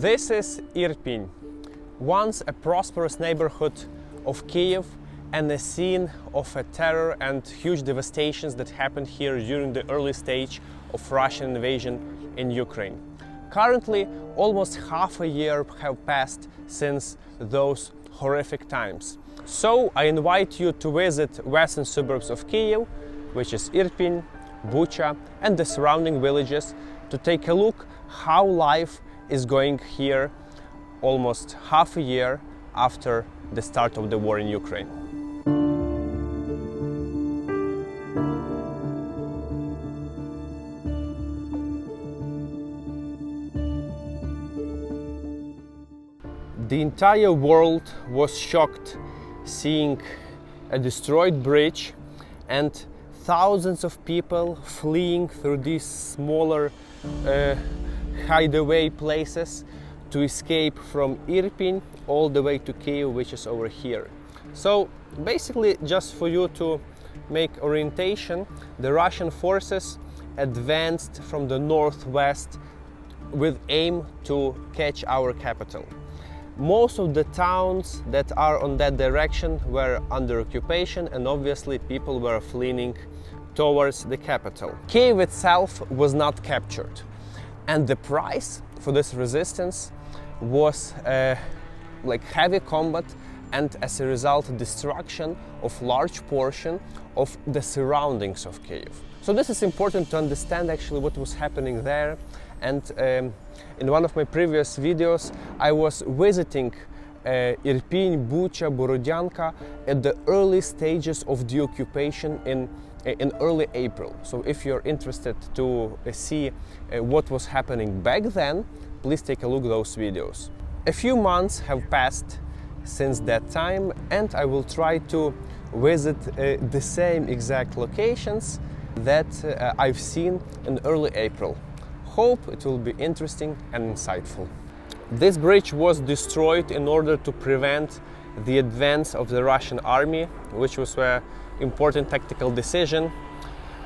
This is Irpin, once a prosperous neighborhood of Kiev and a scene of a terror and huge devastations that happened here during the early stage of Russian invasion in Ukraine. Currently, almost half a year have passed since those horrific times. So I invite you to visit western suburbs of Kyiv, which is Irpin, Bucha and the surrounding villages, to take a look how life is going here almost half a year after the start of the war in Ukraine. The entire world was shocked seeing a destroyed bridge and thousands of people fleeing through these smaller hideaway places to escape from Irpin all the way to Kyiv, which is over here. So basically, just for you to make orientation, the Russian forces advanced from the northwest with aim to catch our capital. Most of the towns that are on that direction were under occupation, and obviously people were fleeing towards the capital. Kyiv itself was not captured, and the price for this resistance was like heavy combat and, as a result, destruction of large portion of the surroundings of Kyiv. So this is important to understand actually what was happening there. And in one of my previous videos I was visiting Irpin, Bucha, Borodyanka at the early stages of the occupation in early April. So if you're interested to see what was happening back then, please take a look at those videos. A few months have passed since that time, and I will try to visit the same exact locations that I've seen in early April. Hope it will be interesting and insightful. This bridge was destroyed in order to prevent the advance of the Russian army, which was an important tactical decision.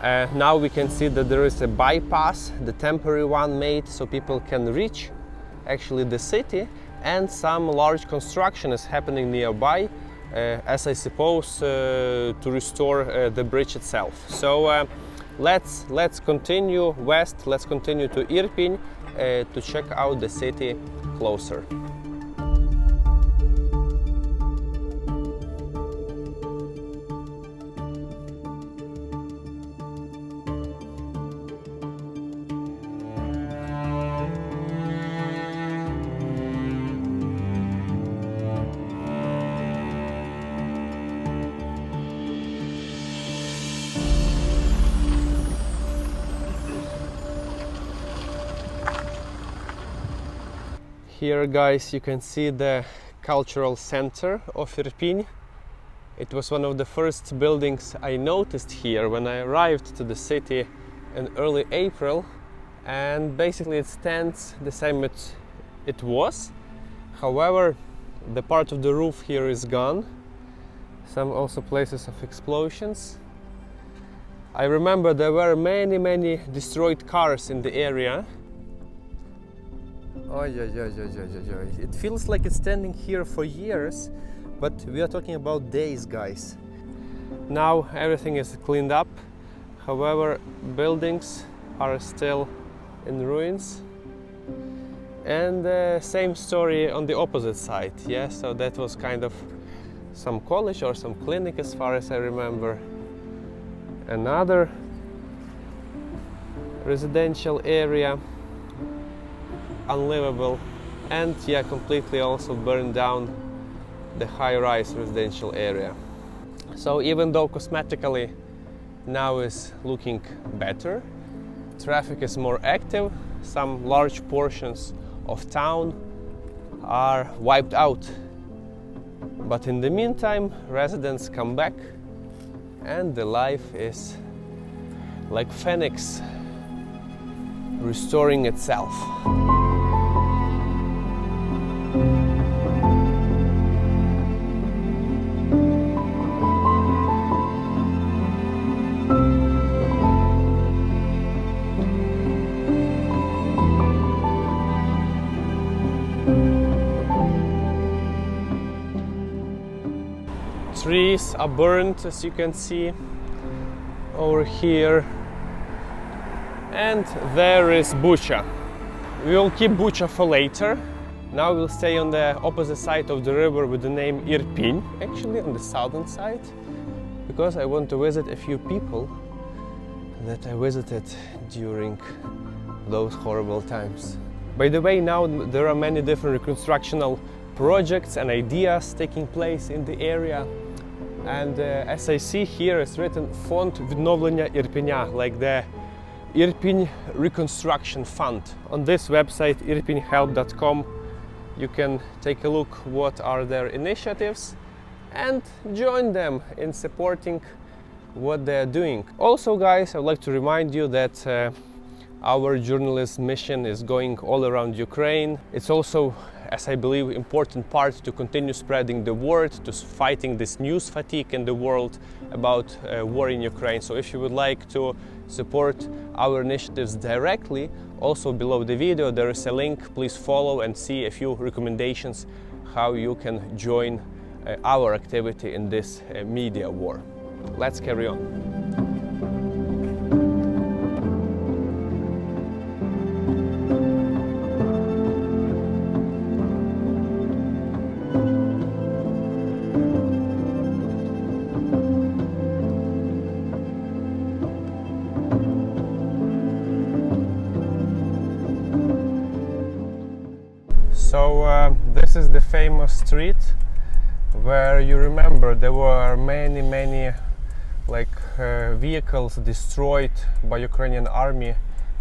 Now we can see that there is a bypass, the temporary one made so people can reach actually the city, and some large construction is happening nearby, as I suppose to restore the bridge itself. So let's continue west, let's continue to Irpin to check out the city closer. Here, guys, you can see the cultural center of Irpin. It was one of the first buildings I noticed here when I arrived to the city in early April, and basically it stands the same as it was. However, the part of the roof here is gone. Some also places of explosions. I remember there were many destroyed cars in the area. Oh, yeah. It feels like it's standing here for years, but we are talking about days, guys. Now everything is cleaned up. However, buildings are still in ruins. And the same story on the opposite side. Yeah, so that was kind of some college or some clinic, as far as I remember. Another residential area, unlivable, and yeah, completely also burned down the high-rise residential area. So even though cosmetically now is looking better, traffic is more active, some large portions of town are wiped out. But in the meantime, residents come back and the life is like Phoenix restoring itself. trees are burnt, as you can see over here. And there is Bucha. We will keep Bucha for later. Now we'll stay on the opposite side of the river with the name Irpin, actually on the southern side, because I want to visit a few people that I visited during those horrible times. By the way, now there are many different reconstructional projects and ideas taking place in the area. And as I see here, it's written Fond Відновлення Irpinia, like the Irpin Reconstruction Fund. On this website, irpinhelp.com, you can take a look what are their initiatives and join them in supporting what they're doing. Also, guys, I'd like to remind you that our journalist mission is going all around Ukraine. It's also, as I believe, important part to continue spreading the word, to fighting this news fatigue in the world about war in Ukraine. So if you would like to support our initiatives directly, also below the video there is a link. Please follow and see a few recommendations how you can join our activity in this media war. Let's carry on. So this is the famous street where, you remember, there were many vehicles destroyed by Ukrainian army.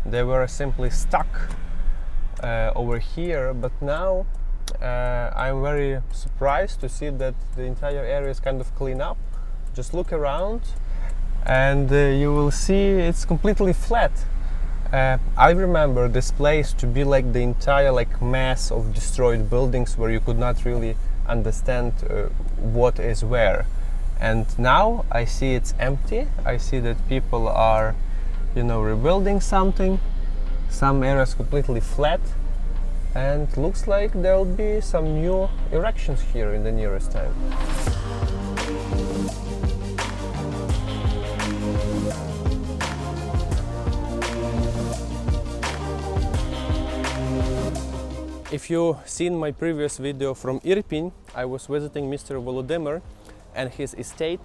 They were simply stuck over here, but now I'm very surprised to see that the entire area is kind of cleaned up. Just look around and you will see it's completely flat. I remember this place to be like the entire mass of destroyed buildings where you could not really understand what is where. And now I see it's empty. I see that people are, rebuilding something. Some areas completely flat, and looks like there will be some new erections here in the nearest time. If you've seen my previous video from Irpin, I was visiting Mr. Volodymyr and his estate.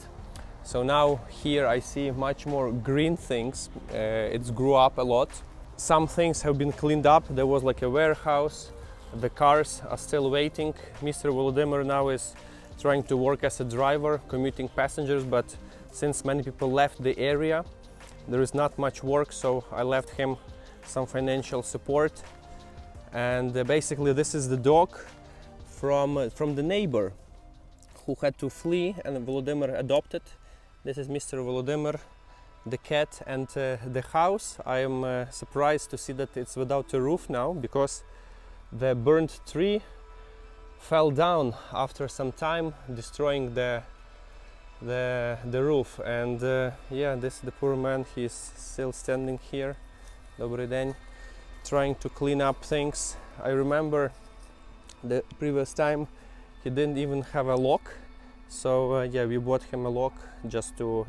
So now here I see much more green things. It's grew up a lot. Some things have been cleaned up. There was like a warehouse. The cars are still waiting. Mr. Volodymyr now is trying to work as a driver, commuting passengers, but since many people left the area, there is not much work, so I left him some financial support. And basically this is the dog from the neighbor who had to flee and Volodymyr adopted. This is Mr. Volodymyr, the cat, and the house. I am surprised to see that it's without a roof now, because the burnt tree fell down after some time, destroying the roof. And yeah, this is the poor man. He's still standing here. Dobry dzień. Trying to clean up things. I remember the previous time he didn't even have a lock, so yeah, we bought him a lock just to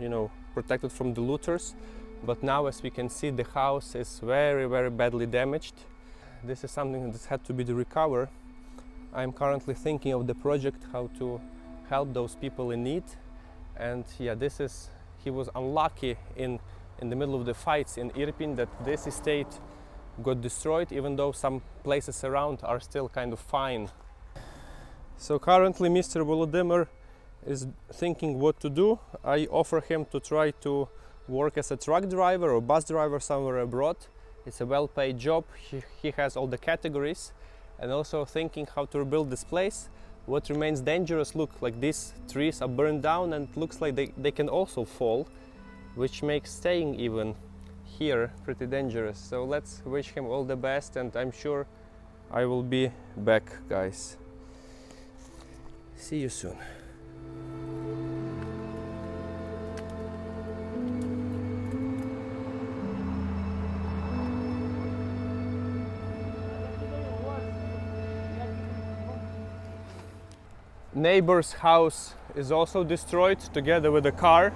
protect it from the looters. But now, as we can see, the house is very badly damaged. This is something that had to be recovered. I'm currently thinking of the project how to help those people in need. And yeah, he was unlucky in the middle of the fights in Irpin that this estate got destroyed, even though some places around are still kind of fine. So currently Mr. Volodymyr is thinking what to do. I offer him to try to work as a truck driver or bus driver somewhere abroad. It's a well-paid job. He has all the categories, and also thinking how to rebuild this place. What remains dangerous, look, like these trees are burned down and looks like they can also fall, which makes staying even here pretty dangerous. So let's wish him all the best, and I'm sure I will be back, guys. See you soon. Neighbor's house is also destroyed together with the car.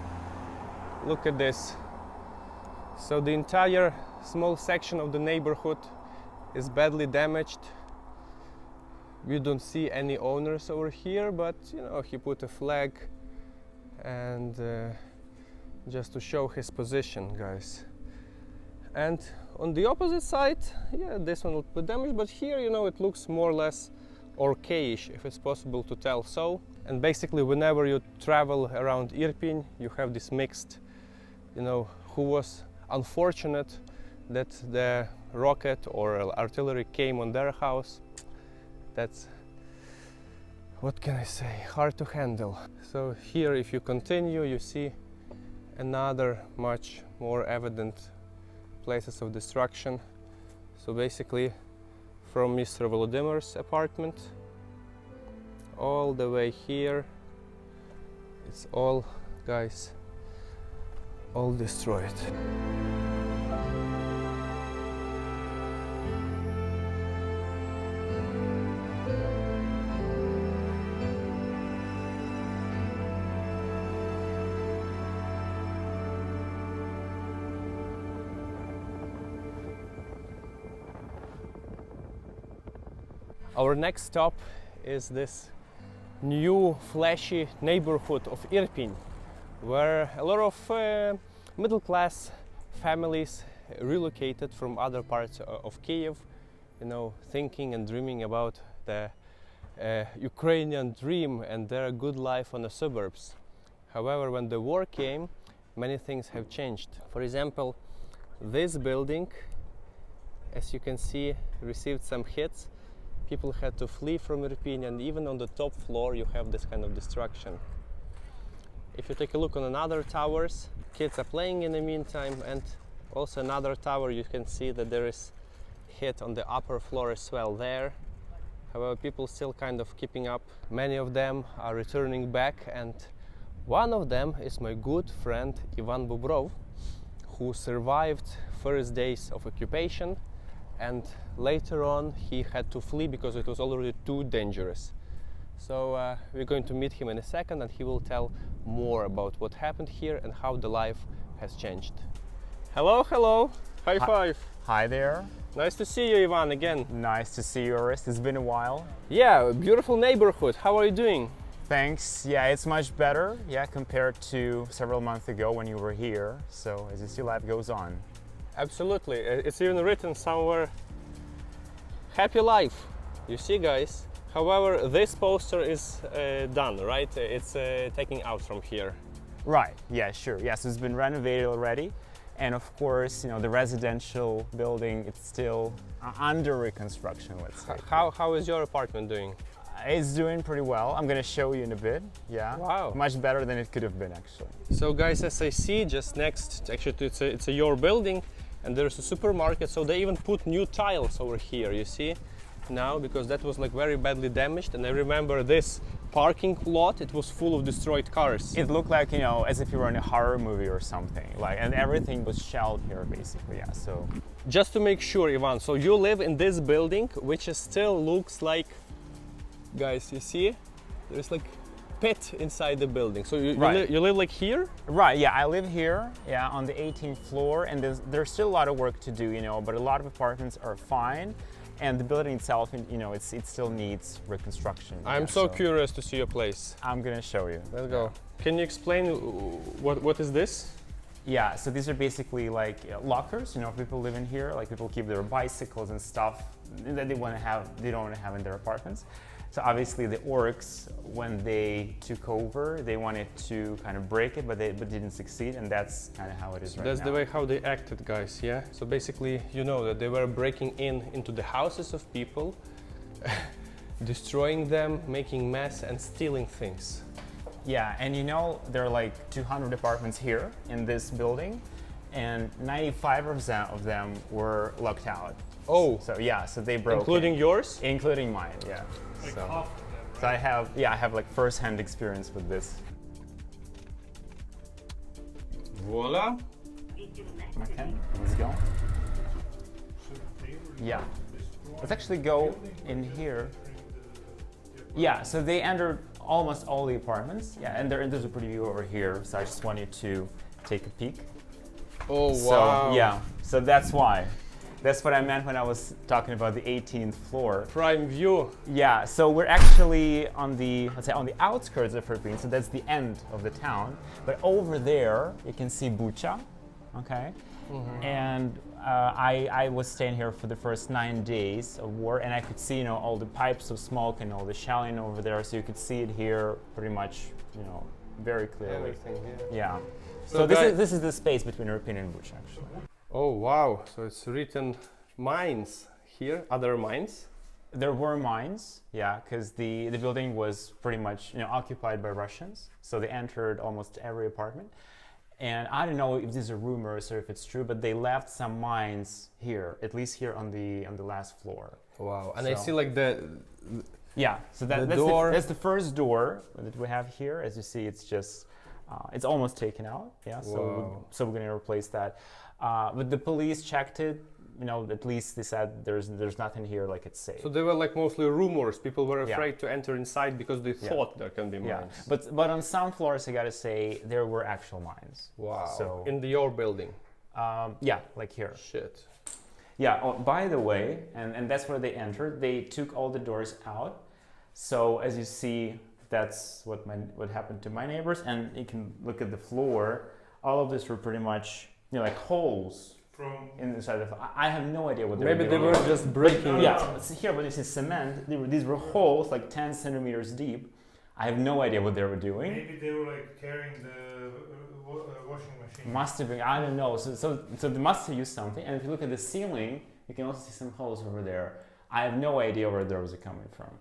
Look at this. So the entire small section of the neighborhood is badly damaged. We don't see any owners over here, but you know, he put a flag and just to show his position, guys. And on the opposite side, yeah, this one will put damage, but here, you know, it looks more or less okay-ish, if it's possible to tell so. And basically, whenever you travel around Irpin, you have this mixed, you know, who was unfortunate that the rocket or artillery came on their house. That's, what can I say, hard to handle. So here, if you continue, you see another much more evident places of destruction. So basically, from Mr. Volodymyr's apartment all the way here, it's all, guys, all destroyed. Our next stop is this new flashy neighborhood of Irpin, where a lot of middle-class families relocated from other parts of Kiev, you know, thinking and dreaming about the Ukrainian dream and their good life on the suburbs. However, when the war came, many things have changed. For example, this building, as you can see, received some hits. People had to flee from Irpin, and even on the top floor you have this kind of destruction. If you take a look on another towers, kids are playing in the meantime, and also another tower, you can see that there is hit on the upper floor as well there. However, people still kind of keeping up. Many of them are returning back, and one of them is my good friend Ivan Bobrov, who survived first days of occupation, and later on he had to flee because it was already too dangerous. So we're going to meet him in a second, and he will tell more about what happened here and how the life has changed. Hello, hello, high five. Hi there. Nice to see you, Ivan, again. Nice to see you, Orest. It's been a while. Yeah, beautiful neighborhood. How are you doing? Thanks. Yeah, it's much better, yeah, compared to several months ago when you were here. So as you see, life goes on. Absolutely. It's even written somewhere, happy life. You see, guys. However, this poster is done, right? It's taken out from here. Right. Yeah, sure. Yes, it's been renovated already. And of course, you know, the residential building, it's still under reconstruction, let's say. How is your apartment doing? It's doing pretty well. I'm going to show you in a bit. Yeah. Wow. Much better than it could have been, actually. So guys, as I see just next, actually it's a your building, and there's a supermarket, so they even put new tiles over here, you see, now, because that was like very badly damaged. And I remember this parking lot, it was full of destroyed cars. It looked like, you know, as if you were in a horror movie or something, like, and everything was shelled here, basically, yeah, so. Just to make sure, Ivan, so you live in this building, which is still looks like, guys, you see, there's like pit inside the building. So you live like here? Right, yeah, I live here, yeah, on the 18th floor, and there's still a lot of work to do, you know, but a lot of apartments are fine, and the building itself, you know, it still needs reconstruction. I'm so curious to see your place. I'm gonna show you. Let's go. Can you explain what is this? Yeah, so these are basically like lockers, you know, people live in here, like people keep their bicycles and stuff that they don't want to have in their apartments. So obviously the orcs, when they took over, they wanted to kind of break it, but didn't succeed, and that's kind of how it is right now. That's the way how they acted, guys, yeah? So basically, you know, that they were breaking into the houses of people, destroying them, making mess, and stealing things. Yeah, and you know, there are like 200 apartments here in this building, and 95 of them were locked out. Oh. So yeah, so they broke. Including yours? Including mine, yeah. Like so, half of them, right? So I have like first-hand experience with this. Voila. Okay, let's go. Yeah, let's actually go in here. Yeah, so they entered almost all the apartments. Yeah, and there's a pretty view over here. So I just wanted to take a peek. Oh, wow. So yeah, so that's why. That's what I meant when I was talking about the 18th floor. Prime view. Yeah, so we're actually on the, let's say, on the outskirts of Irpin, so that's the end of the town. But over there, you can see Bucha, okay? And I was staying here for the first 9 days of war, and I could see, you know, all the pipes of smoke and all the shelling over there, so you could see it here pretty much, you know, very clearly. Everything here. Yeah. So this is the space between Irpin and Bucha, actually. Oh, wow. So it's written mines here, other mines. There were mines, yeah, because the building was pretty much, you know, occupied by Russians. So they entered almost every apartment. And I don't know if these are rumors or if it's true, but they left some mines here, at least here on the last floor. Wow. And So- I see like the Yeah, so that's door. that's the first door that we have here. As you see, it's just it's almost taken out. Yeah, Wow. so we're gonna replace that. But the police checked it. You know, at least they said there's nothing here, like it's safe. So they were like mostly rumors. People were Yeah. afraid to enter inside because they thought there can be Yeah, mines. but on some floors, I gotta say there were actual mines. Wow. So In your building. yeah, like here. Shit. Yeah. Oh, by the way, and that's where they entered. They took all the doors out. So as you see, that's what happened to my neighbors. And you can look at the floor. All of this were pretty much, you know, like holes From in the side of. I have no idea what they Maybe were they doing. were just breaking it. Yeah, it's here, but this is cement. These were holes like 10 centimeters deep. I have no idea what they were doing. maybe they were like carrying the washing machine. Must have been, I don't know. So they must have used something. And if you look at the ceiling, you can also see some holes over there. I have no idea where those are coming from.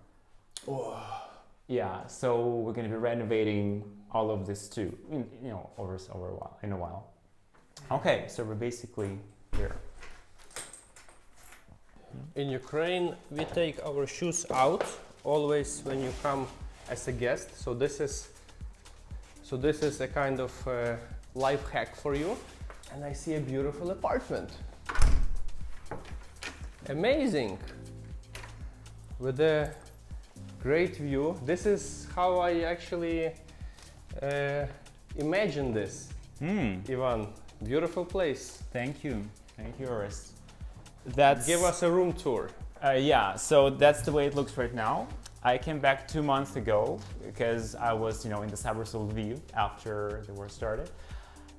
Oh. Yeah, so we're going to be renovating all of this too, you know, over in a while. Okay, so we're basically here. In Ukraine, we take our shoes out always when you come as a guest. So this is a kind of life hack for you. And I see a beautiful apartment. Amazing. With a great view. This is how I actually imagine this. Ivan, beautiful place. Thank you, Orest. Give us a room tour. Yeah, so that's the way it looks right now. I came back 2 months ago because I was, you know, in the suburbs of Lviv after the war started.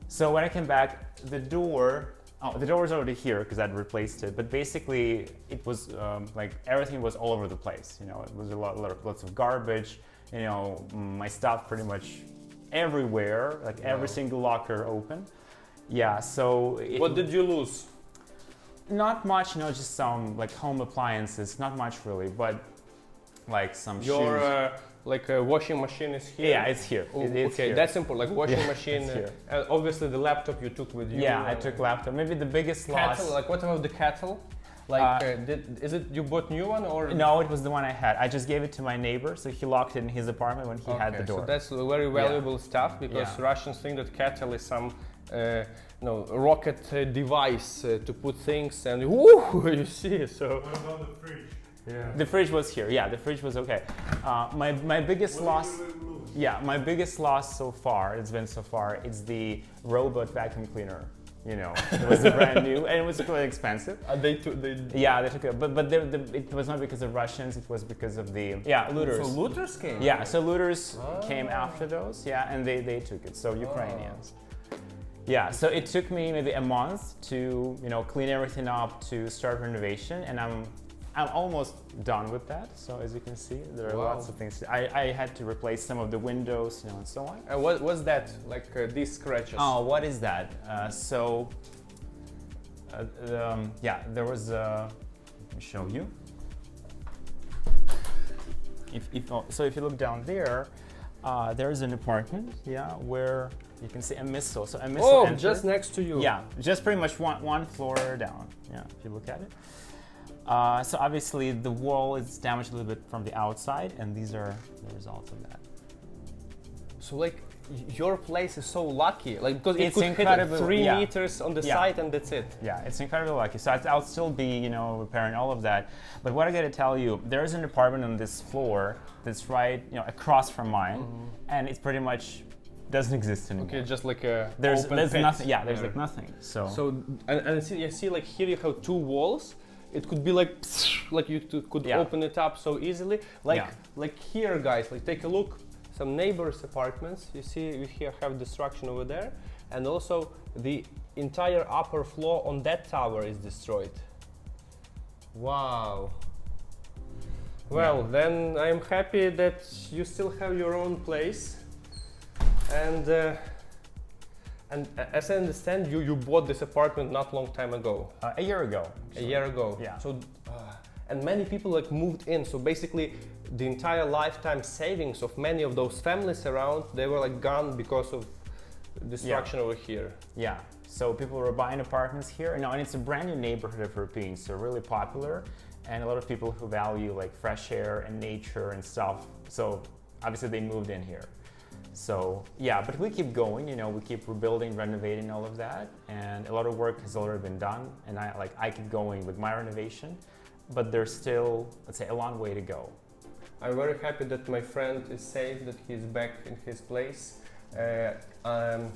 So when I came back, the door was already here because I'd replaced it. But basically, it was like everything was all over the place. You know, it was lots of garbage. You know, my stuff pretty much everywhere, like every single locker open. Yeah, so What did you lose? not much, you know, just some like home appliances, not much really, but like some Your shoes. like a washing machine is here. Yeah, it's here. Oh, It's okay, here. that's important. Like washing Yeah, machine. it's here. Obviously, the laptop you took with you. Yeah, I took laptop. Maybe the biggest loss. Kettle. Like what about the kettle? Like, is it you bought new one or? No, it was the one I had. I just gave it to my neighbor, so he locked it in his apartment when he had the door. So that's very valuable stuff because Yeah. Russians think that kettle is some rocket device to put things and whoo, you see. So What about the fridge? yeah. The fridge was here. Yeah, the fridge was okay. My biggest loss. What did you lose? Yeah, my biggest loss so far, it's the robot vacuum cleaner. You know, it was brand new and it was quite expensive. They Yeah, they took it, but it was not because of Russians. It was because of the looters. So looters came. Yeah, so looters came after those. Yeah, and they took it. So Ukrainians. Yeah, so it took me maybe a month to clean everything up to start renovation, and I'm almost done with that. So as you can see, there are lots of things. I had to replace some of the windows, and so on. And what was that? Like these scratches? Oh, what is that? There was. Let me show you. If you look down there, there is an apartment. Yeah, where you can see a missile. So a missile. entered. Just next to you. Yeah, just pretty much one floor down. Yeah, if you look at it. So obviously the wall is damaged a little bit from the outside, and these are the results of that. So like your place is so lucky, like because it It's could hit incredible, 3 yeah. meters on the Yeah. side and that's it. Yeah, it's incredibly lucky. So I'll still be, you know, repairing all of that. But what I got to tell you, there's an apartment on this floor that's right, you know, across from mine, and it's pretty much doesn't exist anymore. Okay, just like a There's open pit nothing. Yeah, there's there. like nothing. So And see, you see, like here you have 2 walls. It could be like you could Yeah. open it up so easily. Like Yeah. like here, guys. Like take a look. Some neighbors' apartments. You see, we here have destruction over there, and also the entire upper floor on that tower is destroyed. Wow. Well, then I am happy that you still have your own place, and as I understand, you bought this apartment not long time ago. a year ago. A year ago. Yeah. So, and many people like moved in. So basically, the entire lifetime savings of many of those families around, they were like gone because of destruction over here. Yeah. So people were buying apartments here, and it's a brand new neighborhood of Irpin, so really popular, and a lot of people who value like fresh air and nature and stuff. So obviously they moved in here. So yeah, but we keep going, you know, we keep rebuilding, renovating all of that, and a lot of work has already been done, and I keep going with my renovation, but there's still, let's say, a long way to go. I'm very happy that my friend is safe, that he's back in his place. Ivan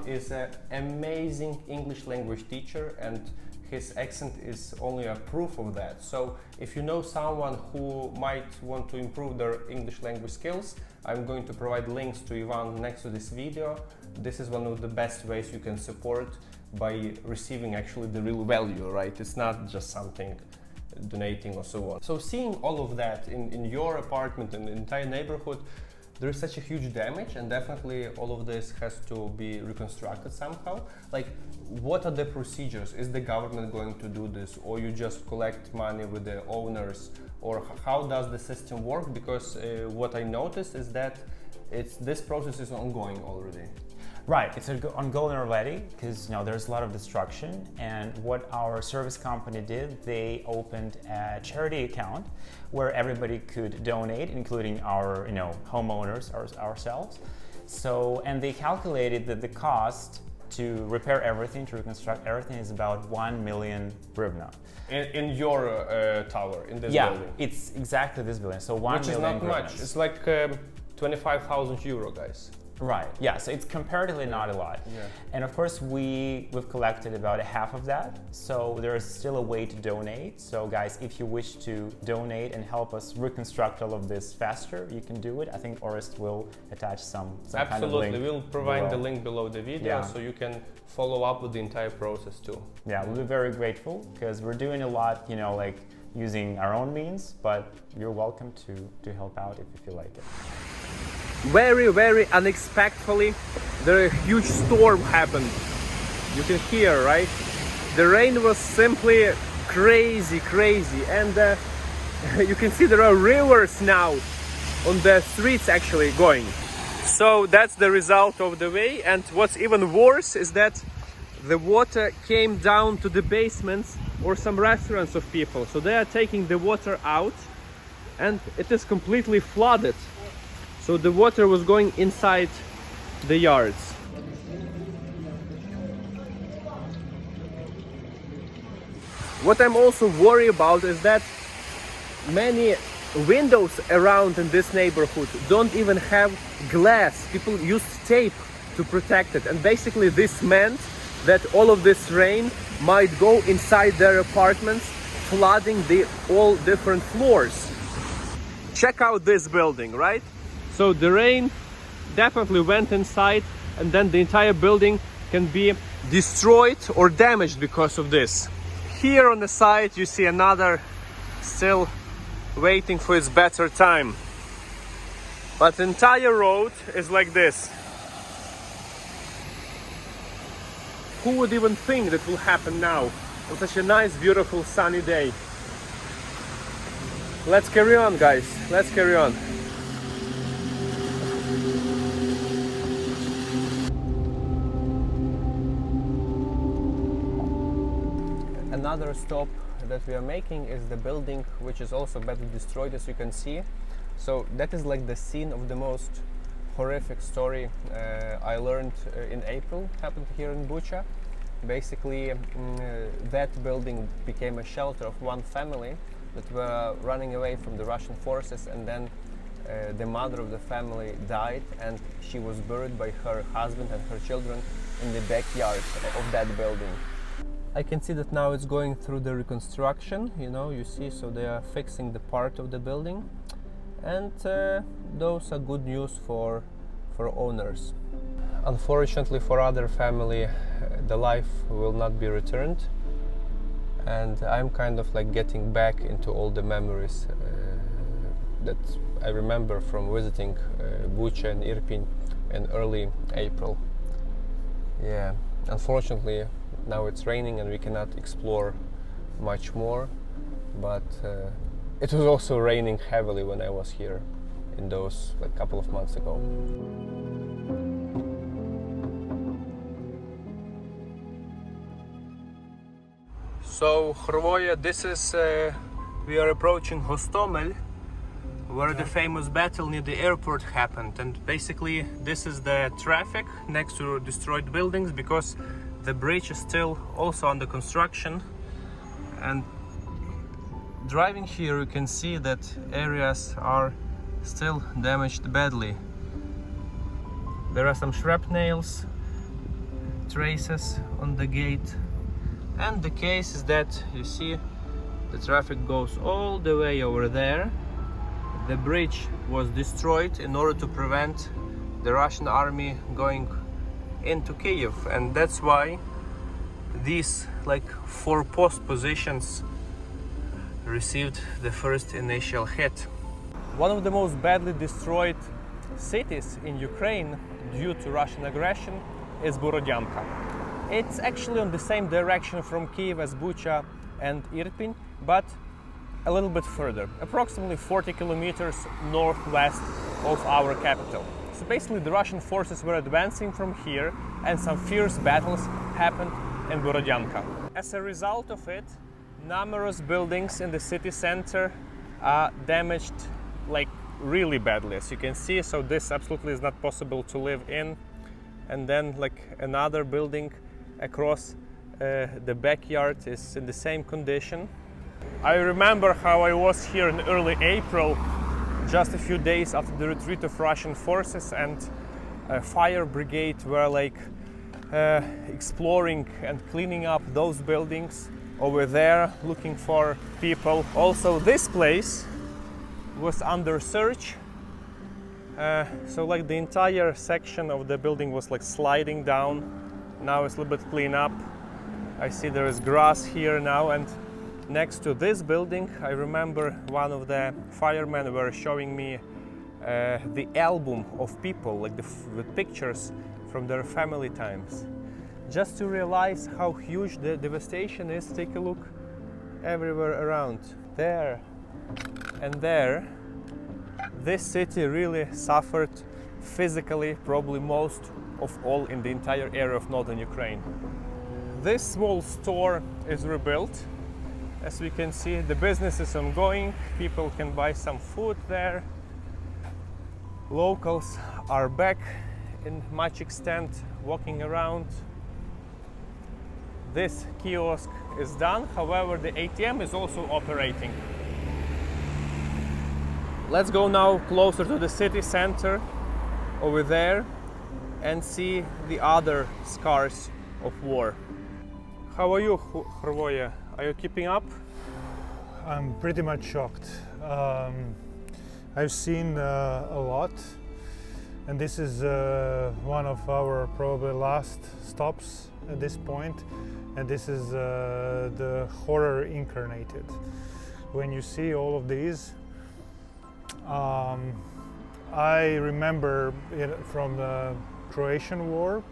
is an amazing English language teacher, and his accent is only a proof of that. So if you know someone who might want to improve their English language skills, I'm going to provide links to Ivan next to this video. This is one of the best ways you can support by receiving actually the real value, right? It's not just something donating or so on. So seeing all of that in your apartment and the entire neighborhood, there is such a huge damage, and definitely all of this has to be reconstructed somehow. Like, what are the procedures? Is the government going to do this, or you just collect money with the owners, or how does the system work? Because what I noticed is that this process is ongoing already. Right, it's ongoing already because there's a lot of destruction, and what our service company did, they opened a charity account where everybody could donate, including our homeowners, ourselves. So, and they calculated that the cost to repair everything, to reconstruct everything, is about 1 million hryvnia. In your tower, in this building? Yeah, it's exactly this building. So 1 Which million is not much. hryvnias. It's like 25,000 euro, guys. Right, yeah, so it's comparatively not a lot. Yeah. And of course we've collected about half of that, so there is still a way to donate. So guys, if you wish to donate and help us reconstruct all of this faster, you can do it. I think Orest will attach some kind of link. Absolutely, we'll provide below. the link below the video, Yeah. so you can follow up with the entire process too. Yeah, we'll be very grateful because we're doing a lot, like using our own means, but you're welcome to help out if you feel like it. Very, very unexpectedly, a huge storm happened. You can hear, right? The rain was simply crazy, and you can see there are rivers now on the streets actually going. So that's the result of the way, and what's even worse is that the water came down to the basements or some restaurants of people. So they are taking the water out, and it is completely flooded. So the water was going inside the yards. What I'm also worried about is that many windows around in this neighborhood don't even have glass. People used tape to protect it, and basically this meant that all of this rain might go inside their apartments, flooding all different floors. Check out this building, right? So the rain definitely went inside, and then the entire building can be destroyed or damaged because of this. Here on the side you see another still waiting for its better time. But the entire road is like this. Who would even think that will happen now on such a nice, beautiful, sunny day? Let's carry on, guys. Let's carry on. Another stop that we are making is the building which is also badly destroyed, as you can see. So that is like the scene of the most horrific story I learned in April happened here in Bucha. Basically, that building became a shelter of one family that were running away from the Russian forces, and then the mother of the family died, and she was buried by her husband and her children in the backyard of that building. I can see that now it's going through the reconstruction, you see, so they are fixing the part of the building, and those are good news for owners. Unfortunately for other family, the life will not be returned, and I'm kind of like getting back into all the memories that I remember from visiting Bucha and Irpin in early April. Yeah, unfortunately now it's raining and we cannot explore much more, but it was also raining heavily when I was here in those couple of months ago. So Hrvoje, this is we are approaching Hostomel, where the famous battle near the airport happened, and basically this is the traffic next to destroyed buildings, because the bridge is still also under construction. And driving here you can see that areas are still damaged badly. There are some shrapnels, traces on the gate, and the case is that you see the traffic goes all the way over there. The bridge was destroyed in order to prevent the Russian army going into Kyiv, and that's why these 4 post positions received the first initial hit. One of the most badly destroyed cities in Ukraine due to Russian aggression is Borodyanka. It's actually on the same direction from Kiev as Bucha and Irpin, but a little bit further, approximately 40 kilometers northwest of our capital. So basically the Russian forces were advancing from here, and some fierce battles happened in Borodyanka. As a result of it, numerous buildings in the city center are damaged really badly, as you can see. So this absolutely is not possible to live in. And then another building across the backyard is in the same condition. I remember how I was here in early April, just a few days after the retreat of Russian forces, and fire brigade were exploring and cleaning up those buildings over there, looking for people. Also, this place was under search. So the entire section of the building was sliding down. Now it's a little bit cleaned up. I see there is grass here now, and next to this building, I remember one of the firemen were showing me the album of people, the pictures from their family times. Just to realize how huge the devastation is, take a look everywhere around. There and there, this city really suffered physically, probably most of all in the entire area of northern Ukraine. This small store is rebuilt. As we can see, the business is ongoing. People can buy some food there. Locals are back in much extent walking around. This kiosk is done, however, the ATM is also operating. Let's go now closer to the city center over there and see the other scars of war. How are you, Hrvoje? Are you keeping up? I'm pretty much shocked. I've seen a lot, and this is one of our probably last stops at this point, and this is the horror incarnated. When you see all of these, I remember it from the Croatian War,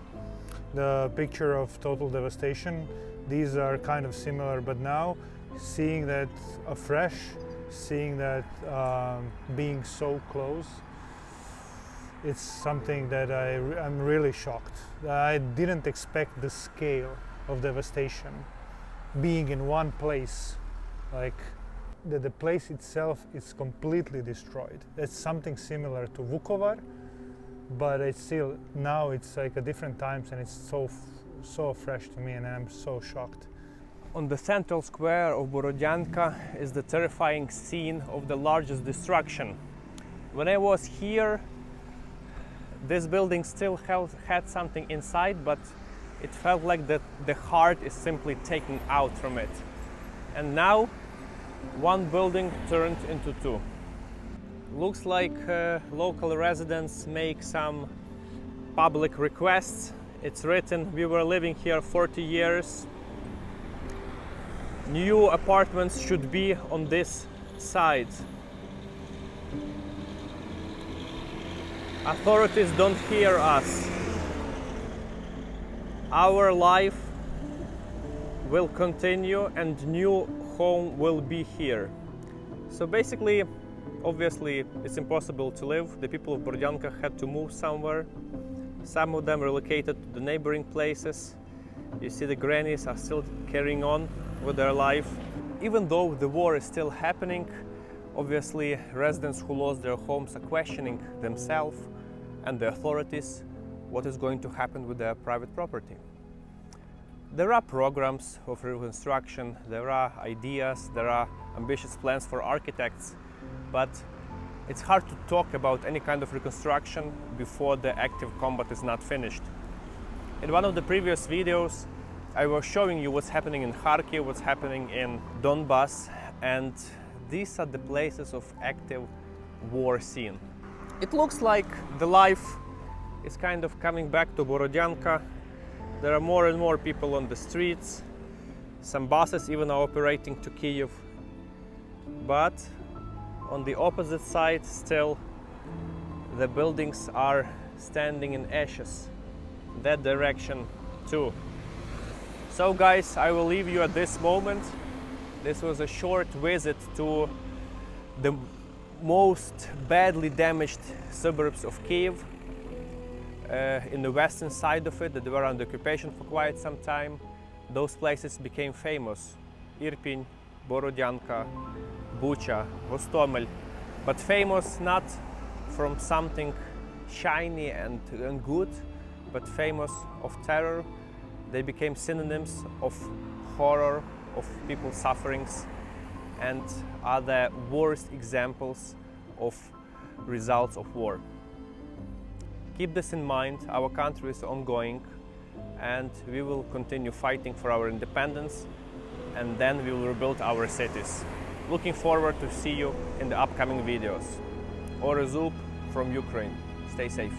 the picture of total devastation. These are kind of similar, but now seeing that afresh, seeing that being so close, it's something that I'm really shocked. I didn't expect the scale of devastation being in one place, the place itself is completely destroyed. It's something similar to Vukovar, but it's still, now it's like a different times, and it's so fresh to me, and I'm so shocked. On the central square of Borodyanka is the terrifying scene of the largest destruction. When I was here, this building still had something inside, but it felt like the heart is simply taken out from it. And now, one building turned into two. Looks like local residents make some public requests. It's written, we were living here 40 years. New apartments should be on this side. Authorities don't hear us. Our life will continue and new home will be here. So basically, obviously, it's impossible to live. The people of Borodyanka had to move somewhere. Some of them relocated to the neighboring places. You see the grannies are still carrying on with their life. Even though the war is still happening, obviously residents who lost their homes are questioning themselves and the authorities what is going to happen with their private property. There are programs of reconstruction, there are ideas, there are ambitious plans for architects, but it's hard to talk about any kind of reconstruction before the active combat is not finished. In one of the previous videos, I was showing you what's happening in Kharkiv, what's happening in Donbass, and these are the places of active war scene. It looks like the life is kind of coming back to Borodyanka. There are more and more people on the streets. Some buses even are operating to Kyiv. But on the opposite side, still, the buildings are standing in ashes. That direction too. So guys, I will leave you at this moment. This was a short visit to the most badly damaged suburbs of Kyiv. In the western side of it, that they were under occupation for quite some time. Those places became famous. Irpin, Borodyanka, Bucha, Hostomel. But famous not from something shiny and good, but famous of terror. They became synonyms of horror, of people's sufferings, and are the worst examples of results of war. Keep this in mind, our country is ongoing, and we will continue fighting for our independence, and then we will rebuild our cities. Looking forward to see you in the upcoming videos. Orest from Ukraine. Stay safe.